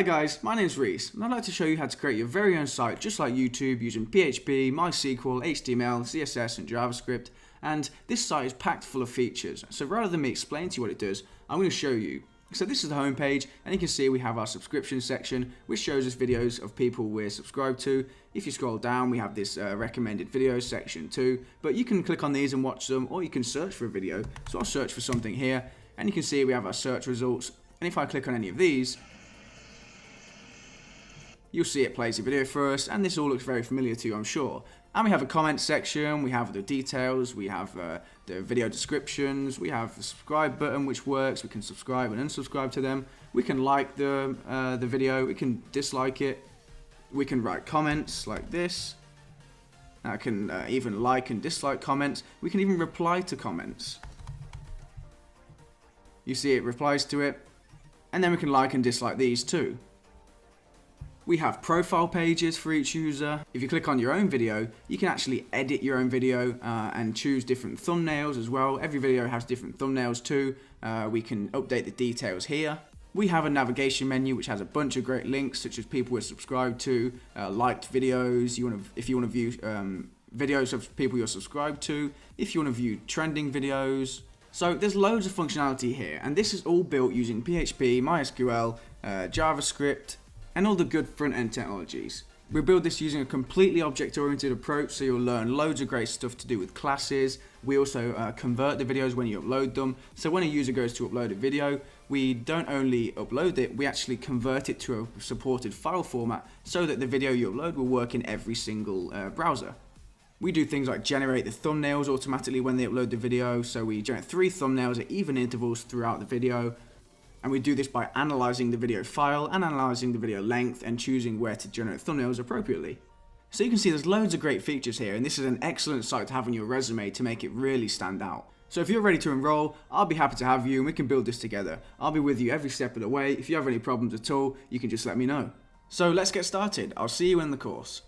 Hi guys, my name is Reece and I'd like to show you how to create your very own site just like YouTube using PHP, MySQL, HTML, CSS and JavaScript, and this site is packed full of features. So rather than me explain to you what it does, I'm going to show you. So this is the home page and you can see we have our subscription section which shows us videos of people we're subscribed to. If you scroll down we have this recommended videos section too, but you can click on these and watch them, or you can search for a video. So I'll search for something here and you can see we have our search results, and if I click on any of these you'll see it plays a video for us, and this all looks very familiar to you, I'm sure. And we have a comment section, we have the details, we have the video descriptions, we have the subscribe button which works, we can subscribe and unsubscribe to them, we can like the video, we can dislike it, we can write comments like this, I can even like and dislike comments, we can even reply to comments. You see it replies to it, and then we can like and dislike these too. We have profile pages for each user. If you click on your own video, you can actually edit your own video and choose different thumbnails as well. Every video has different thumbnails too. We can update the details here. We have a navigation menu which has a bunch of great links, such as people we're subscribed to, liked videos. If you want to view videos of people you're subscribed to, if you want to view trending videos. So there's loads of functionality here, and this is all built using PHP, MySQL, JavaScript, and all the good front-end technologies. We build this using a completely object-oriented approach, so you'll learn loads of great stuff to do with classes. We also convert the videos when you upload them. So when a user goes to upload a video, we don't only upload it, we actually convert it to a supported file format so that the video you upload will work in every single browser. We do things like generate the thumbnails automatically when they upload the video, so we generate 3 thumbnails at even intervals throughout the video. And we do this by analyzing the video file and analyzing the video length and choosing where to generate thumbnails appropriately. So you can see there's loads of great features here, and this is an excellent site to have on your resume to make it really stand out. So if you're ready to enroll, I'll be happy to have you and we can build this together. I'll be with you every step of the way. If you have any problems at all, you can just let me know. So let's get started. I'll see you in the course.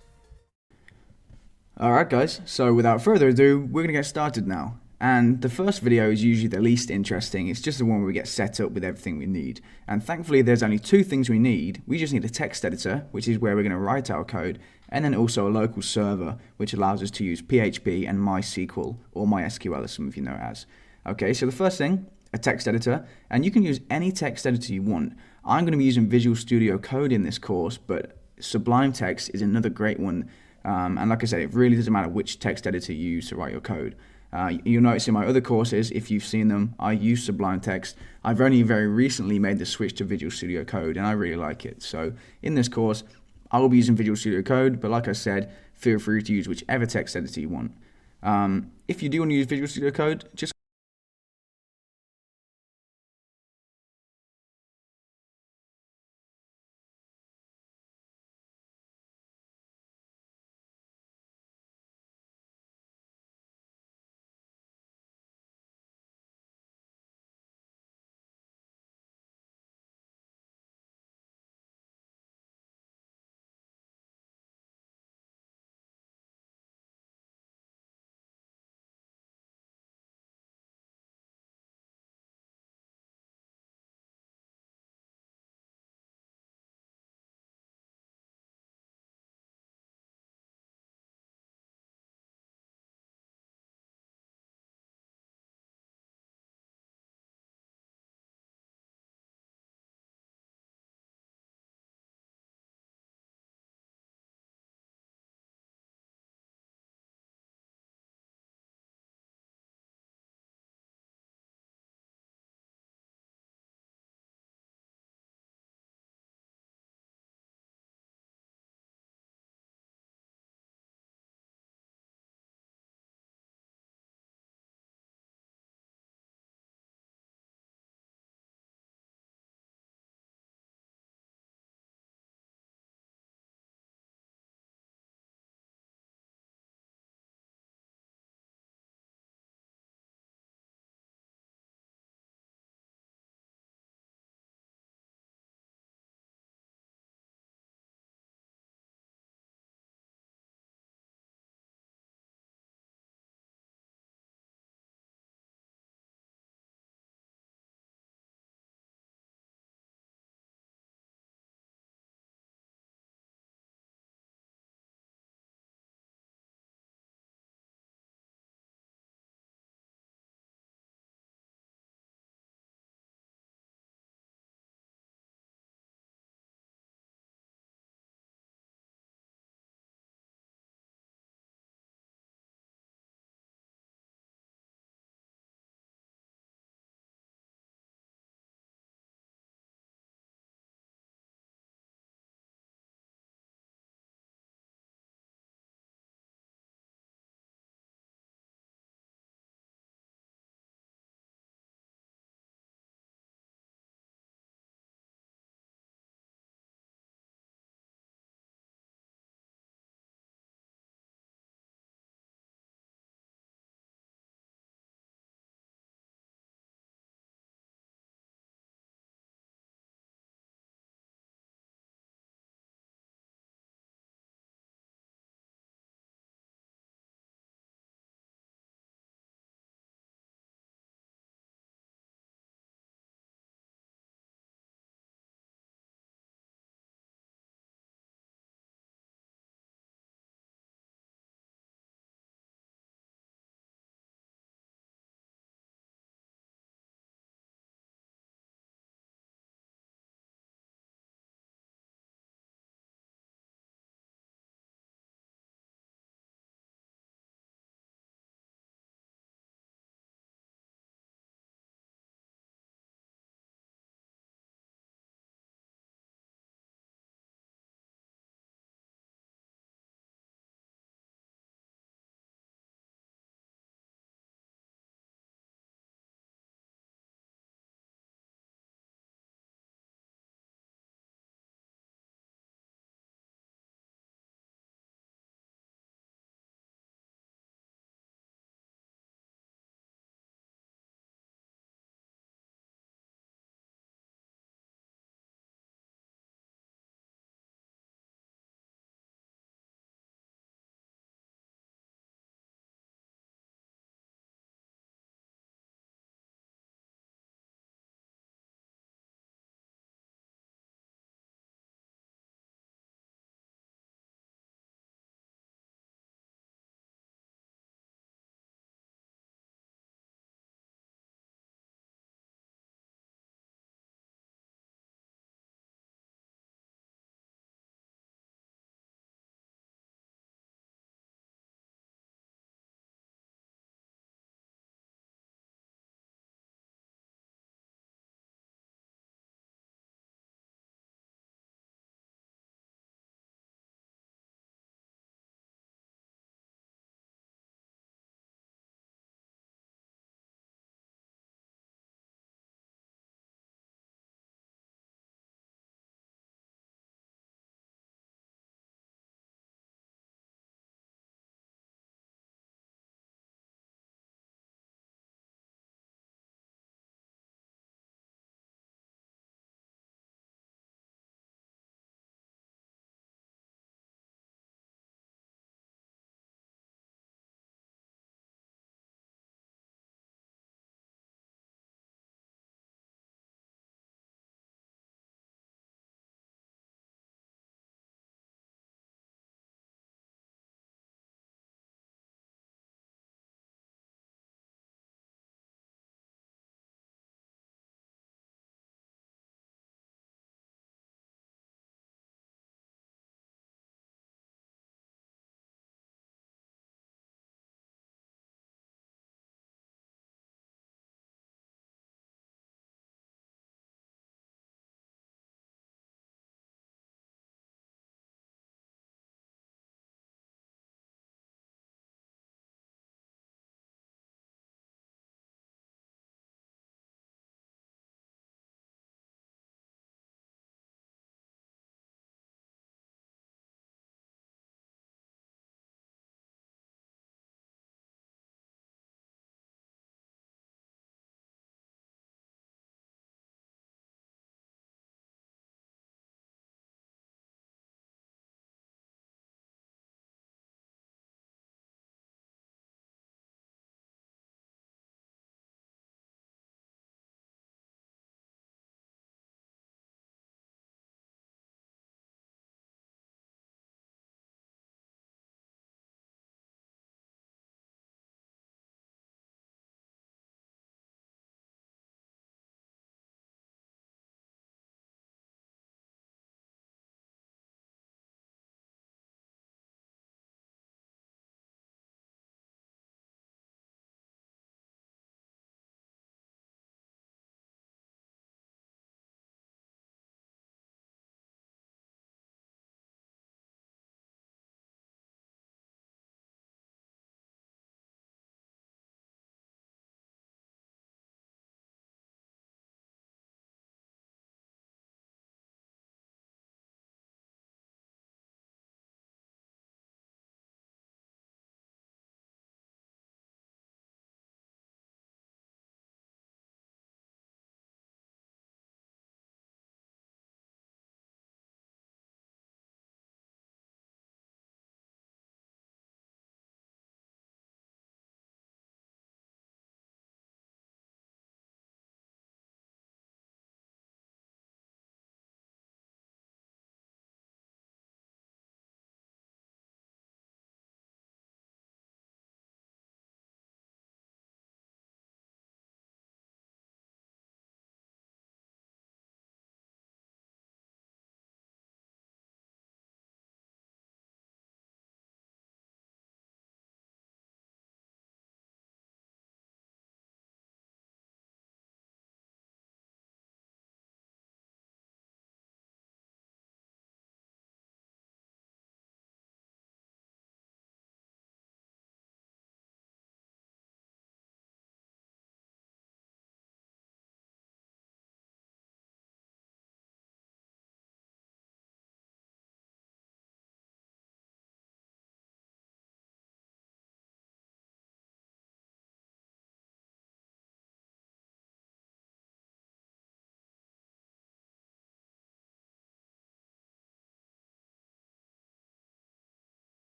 Alright guys, so without further ado, we're going to get started now. And the first video is usually the least interesting. It's just the one where we get set up with everything we need. And thankfully there's only 2 things we need. We just need a text editor, which is where we're going to write our code, and then also a local server, which allows us to use PHP and MySQL, or MySQL as some of you know it as. Okay, so the first thing, a text editor, and you can use any text editor you want. I'm going to be using Visual Studio Code in this course, but Sublime Text is another great one. And like I said, it really doesn't matter which text editor you use to write your code. You'll notice in my other courses, if you've seen them, I use Sublime Text. I've only very recently made the switch to Visual Studio Code and I really like it. So in this course, I will be using Visual Studio Code, but like I said, feel free to use whichever text editor you want. If you do want to use Visual Studio Code, just